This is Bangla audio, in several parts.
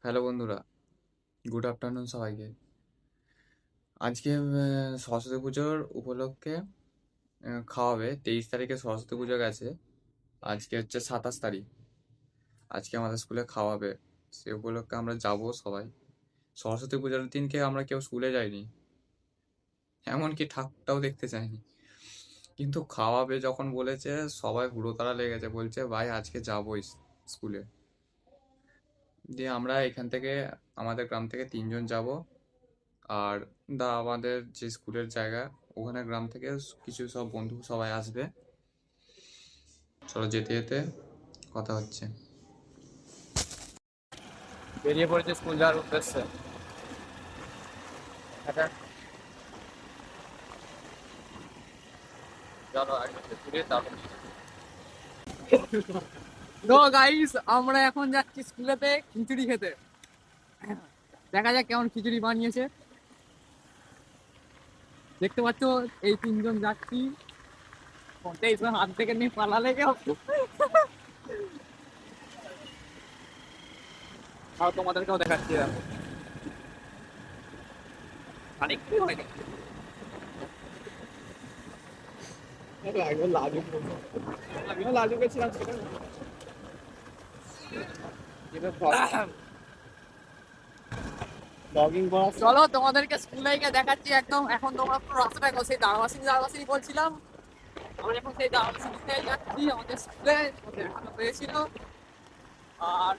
হ্যালো বন্ধুরা, গুড আফটারনুন সবাইকে। আজকে সরস্বতী পুজোর উপলক্ষে খাওয়াবে। 23 তারিখে সরস্বতী পুজো গেছে, আজকে হচ্ছে 27 তারিখ। আজকে আমাদের স্কুলে খাওয়াবে, সে উপলক্ষে আমরা যাব সবাই। সরস্বতী পুজোর দিনকে আমরা কেউ স্কুলে যাইনি, এমনকি ঠাকুরটাও দেখতে চাইনি, কিন্তু খাওয়াবে যখন বলেছে সবাই হুড়োতাড়া লেগেছে, বলছে ভাই আজকে যাবোই স্কুলে। দিয়ে আমরা এখান থেকে, আমাদের গ্রাম থেকে 3জন যাব। আর আমাদের যে স্কুলের জায়গা, ওখানে গ্রাম থেকে কিছু সব বন্ধু সবাই আসবে। চলো যেতে যেতে কথা হচ্ছে। বেরিয়ে পড়েছে স্কুল যাওয়ার উদ্দেশ্যে। চলো আগে ঘুরে তারপর। তো গাইস, আমরা এখন যাচ্ছি স্কুলেতে খিচুড়ি খেতে। দেখা যাক কেমন খিচুড়ি বানিয়েছে। দেখতে পাচ্ছ এই 3জন যাচ্ছি, হাত থেকে নিয়ে পালালে কেউ। আর তোমাদেরকেও দেখাচ্ছি দেখো। আরেকটু হয়নি। আমিও লালু গেছিলাম সেখানে। চলো তোমাদেরকে স্কুলে গিয়ে দেখাচ্ছি একদম। এখন তোমরা পুরো রাস্তাটা দেখো, সেই দারবাসিনী বলছিলাম। আমরা এখন সেই দারবাসিনীতে যাচ্ছি আমাদের স্কুলে, দেখানো হয়েছিল। আর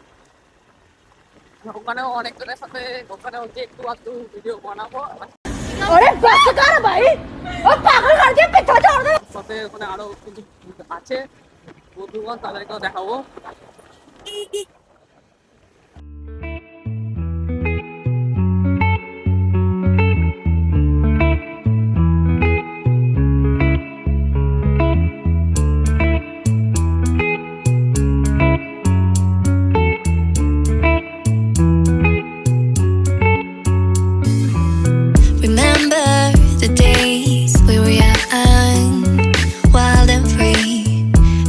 ওখানেও অনেকজনের সাথে, ওখানে হচ্ছে একটু আধটু ভিডিও বানাবো। अरे बस कर भाई ओ पागल कर दिया पीछे छोड़ दे সাথে ওখানে আরো কিছু আছে বন্ধুগণ, তাদেরকেও দেখাবো। Remember the days we were young, wild and free,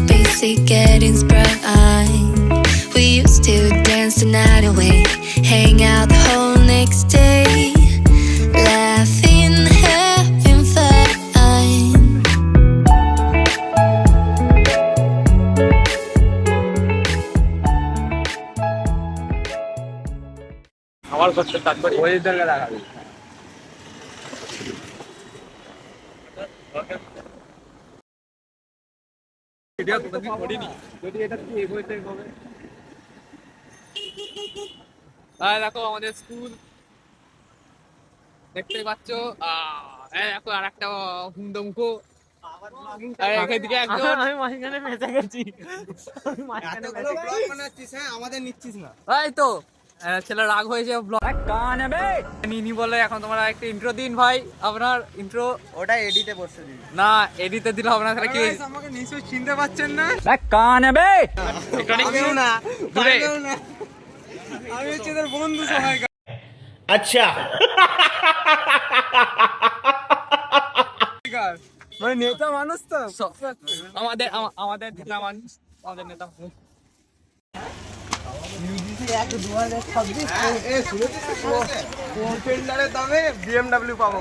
basic getting sprung. We used to dance the night away, hang out the whole next day, laughing, having fun. আমার করতে স্টার্ট করি। ওই জায়গা লাগাবি। ভিডিও কোনোদিন করিনি, যদি এটা কি এগোতে হবে। দেখো আমাদের স্কুল দেখতে পাচ্ছ। দেখো আর একটা হুমদমকো। এদিকে একজন, আমি মাঝখানে ফেঁসে গেছি। আমাদের নিচ্ছিস না। এই তো ছেলে রাগ হয়েছে, ব্লগ নিনি বলে। এখন তোমরা একটা ইন্ট্রো দিন ভাই, আপনার ইন্ট্রো। ওটা এডিটে বসে দিবি। না এডিতে দিলে হবে না, তাহলে কি আমাকে নিশ্চয়ই চিনতে পারছেন না। আমিও না দূরে। আমি হচ্ছে তোর বন্ধু সবাই। अच्छा মানে নেতা মানুষ তো। আমাদের আমাদের নেতা মানুষ, আমাদের নেতা মানুষ। ডিফেন্ডারের দামে BMW পাবো।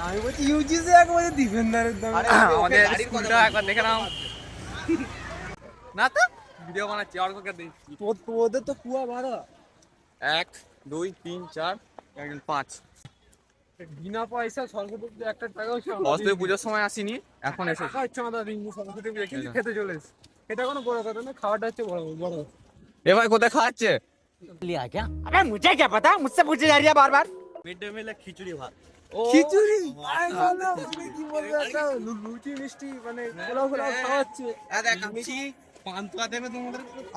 আমি বলছি ইউজিসি একবারে ডিফেন্ডারের দামে। আমাদের স্কুলটা একবার দেখে নাও না তো, ভিডিও বানাচ্ছি অর্ককে দিচ্ছি। তোদের তো কুয়া ভাড়া 1 2 3 4 একজন 5। বিনা পয়সা সরস্বতী পুজো একটা টাকাও সরস্বতী পুজোর সময় আসিনি, এখন এসেছি। টাকা হচ্ছে আমাদের সরস্বতী পুজো কিন্তু খেতে চলে এসেছি। এটা কোনো বড় কথা না, খাওয়াটা হচ্ছে বড় বড়। এ ভাই কোথায় খাওয়াচ্ছে? लिया क्या अबे मुझे क्या पता मुझसे पूछे जा रही है बार बार মিড ডে মিলে খিচুড়ি ভাত। ও খিচুড়ি কি বলবো, একটা লুচি মিষ্টি মানে পোলাও পোলাও খাওয়াচ্ছে।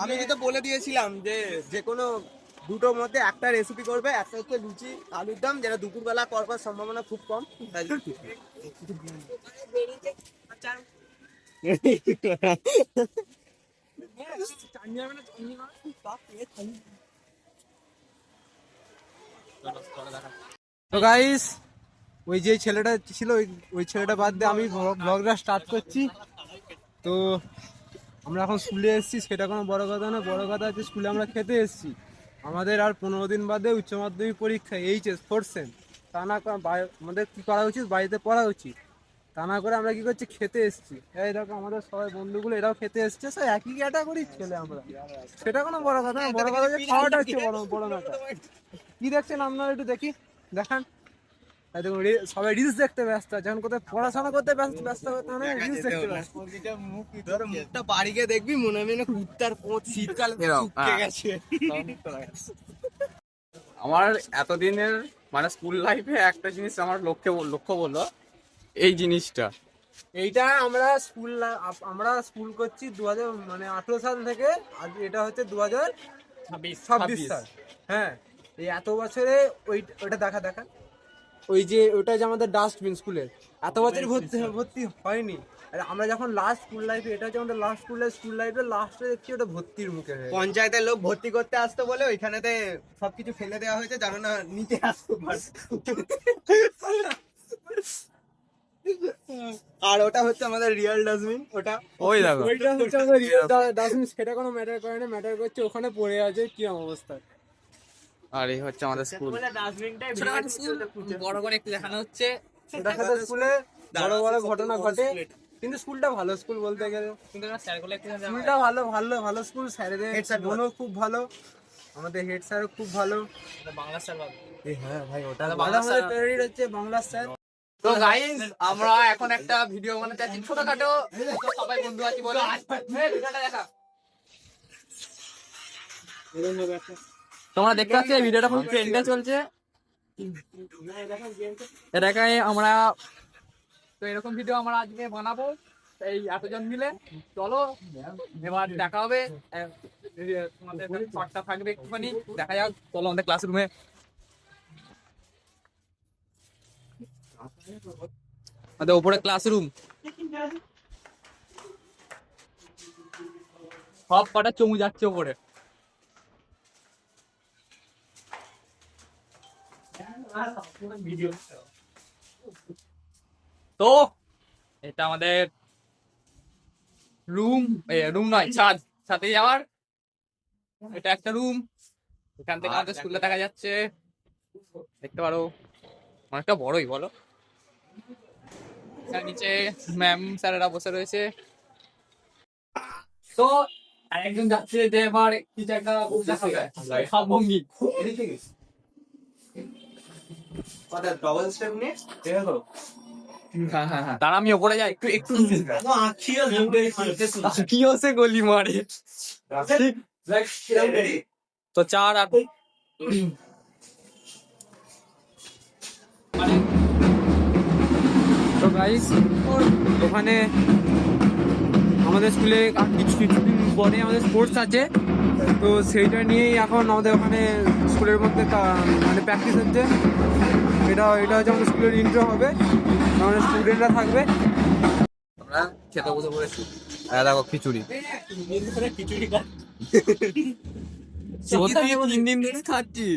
আমি তো বলে দিয়েছিলাম যে যে কোনো দুটোর মধ্যে একটা রেসিপি করবে, একটা হচ্ছে লুচি আলুর দম, যেটা দুপুরবেলা করবার সম্ভাবনা খুব কম। তো গাইস, ওই যে ছেলেটা ছিল ওই ছেলেটা বাদ দিয়ে আমি ব্লগটা স্টার্ট করছি। তো আমরা এখন স্কুলে এসেছি, সেটা কোনো বড় কথা না। বড় কথা হচ্ছে স্কুলে আমরা খেতে এসেছি। আমাদের আর 15 দিন বাদে উচ্চ মাধ্যমিক পরীক্ষা, এইচএস 4th সেম। তা না করে আমাদের কি করা উচিত, বাড়িতে পড়া উচিত। তা না করে আমরা কি করছি, খেতে এসেছি। এই দেখো আমাদের সবাই বন্ধুগুলো এরাও খেতে এসছে, সব একই ক্যাটাগরির ছেলে আমরা। সেটা কোনো বড় কথা না, বড় কথা যে খাওয়াটা হচ্ছে বড় বড় ব্যাপার। কি দেখছেন আপনারা একটু দেখান। এই দেখুন সবাই রিলস দেখতে ব্যস্ত, যখন কোথায় পড়াশোনা করতে ব্যস্ত মানে রিলস দেখতে ব্যস্ত। তোর মুখটা বাড়ি গিয়ে দেখবি মনে হবে না কুত্তার পোঁত শীতকালে শুকিয়ে গেছে। আমার এতদিনের মানে স্কুল লাইফে একটা জিনিস আমার লক্ষ্য বললো এই জিনিসটা। এইটা আমরা স্কুল করছি 2018 সাল থেকে, আজ এটা হচ্ছে 2026 সাল। হ্যাঁ, এই এত বছরে ওইটা দেখা ওই যে ওটা যে আমাদের ডাস্টবিন স্কুলের এত বছর ভর্তি হয়নি। আর আমরা যখন লাস্ট স্কুল লাইফে, এটা হচ্ছে আমাদের লাস্ট স্কুল লাইফে লাস্টে দেখছি ওটা ভর্তির মুখে হয়ে গেছে। পঞ্চায়েতের লোক ভর্তি করতে আসতো বলে ওইখানেতে সবকিছু ফেলে দেওয়া হয়েছে, জানো না নিতে আসতো আর ওটা হচ্ছে আমাদের রিয়েল ডাস্টবিন। ওটা ওই দেখো ওইটা হচ্ছে আমাদের রিয়েল ডাস্টবিন। সেটা কোনো ম্যাটার করে না, ম্যাটার করছে ওখানে পড়ে আছে কি অবস্থা। আর এই হচ্ছে আমাদের স্কুল। ছোটখাটো স্কুল, বড় করে একটু দেখানো হচ্ছে। ছোটখাটো স্কুলে বড় বড় ঘটনা ঘটে, কিন্তু স্কুলটা ভালো স্কুল বলতে গেলে। কিন্তু স্যারগুলো একটু স্কুলটা ভালো স্কুল। স্যারেদের বোনও খুব ভালো, আমাদের হেড স্যারও খুব ভালো। বাংলা স্যার বাবু। হ্যাঁ ভাই, ওটা আমাদের ফেভারিট হচ্ছে বাংলা স্যার। তো গাইস, আমরা এখন একটা ভিডিও বানাতে যাচ্ছি ছোটখাটো। তো সবাই বন্ধু আছি বলে ভিডিওটা দেখা। তোমরা দেখতে পাচ্ছ এই ভিডিওটা খুব ট্রেন্ডে চলছে। এটাকে আমরা তো এরকম ভিডিও আমরা আজকে বানাবো এই এতজন মিলে। চলো এবার দেখা হবে, তোমাদের শর্টটা থাকবে একটুখানি, দেখা যাক। চলো আমাদের ক্লাসরুমে। আমাদের উপরে ক্লাসরুম, সব কটা চমু যাচ্ছে উপরে। তো এটা আমাদের রুম নয়, ছাদে যাওয়ার এটা একটা রুম। এখান থেকে আমাদের স্কুলটা দেখা যাচ্ছে, দেখতে পারো। অনেকটা বড়ই বলো। নিচে ম্যাম স্যারেরা বসে রয়েছে। তো একজন যাচ্ছে যে এবার কিছু একটা ভাবভঙ্গি। তারা আমি ওপরে যাই একটু কি হচ্ছে গলি মারে। তো চার আর তো গাইস, ওখানে আমাদের স্কুলে কিছুদিন পরে আমাদের স্পোর্টস আছে। তো সেইটা নিয়েই এখন আমাদের ওখানে স্কুলের মধ্যে মানে প্র্যাকটিস হচ্ছে। এটা হচ্ছে আমাদের স্কুলের ইন্ট্রো হবে, আমাদের স্টুডেন্টরা থাকবে। আমরা খেতে বসে পড়েছি। দেখো খিচুড়ি। 3 দিন ধরে খাচ্ছি।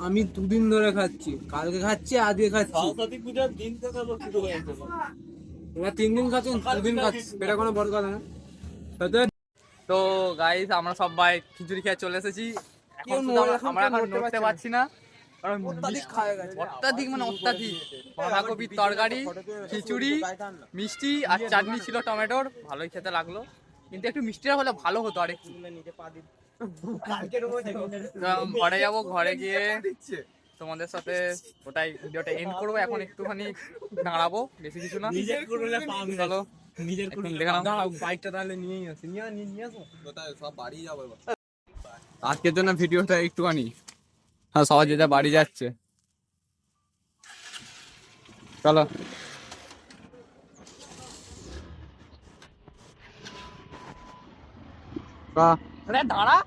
আমি 2 দিন ধরে খাচ্ছি, কালকে খাচ্ছি, আজকে খাচ্ছি। এবার 3 দিন খাচ্ছেন, 2 দিন খাচ্ছি, এটা কোনো বড় কথা না। তো গাইস, আমরা সবাই খিচুড়ি খেয়ে চলে এসেছি। এখন আমরা এখন নড়তে পারছি না, কারণ অত্যাধিক বাঁধাকপির তরকারি, খিচুড়ি, মিষ্টি আর চাটনি ছিল টমেটোর। ভালোই খেতে লাগলো, কিন্তু একটু মিষ্টিটা হলে ভালো হতো আর একটু। ঘরে যাবো, ঘরে গিয়ে তোমাদের সাথে ওটাই ভিডিওটা এন্ড করবো। এখন একটুখানি দাঁড়াবো, বেশি কিছু না। চলো বাইকটা তাহলে নিয়েই আসি, নিয়ে আসো। সব বাড়ি যাবো আজকের জন্য ভিডিওটা একটুখানি। হ্যাঁ, সবাই যেটা বাড়ি যাচ্ছে, চলো। দাঁড়া।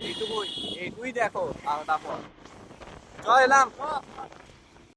এইটুকুই দেখো, আর তারপর চল এলাম।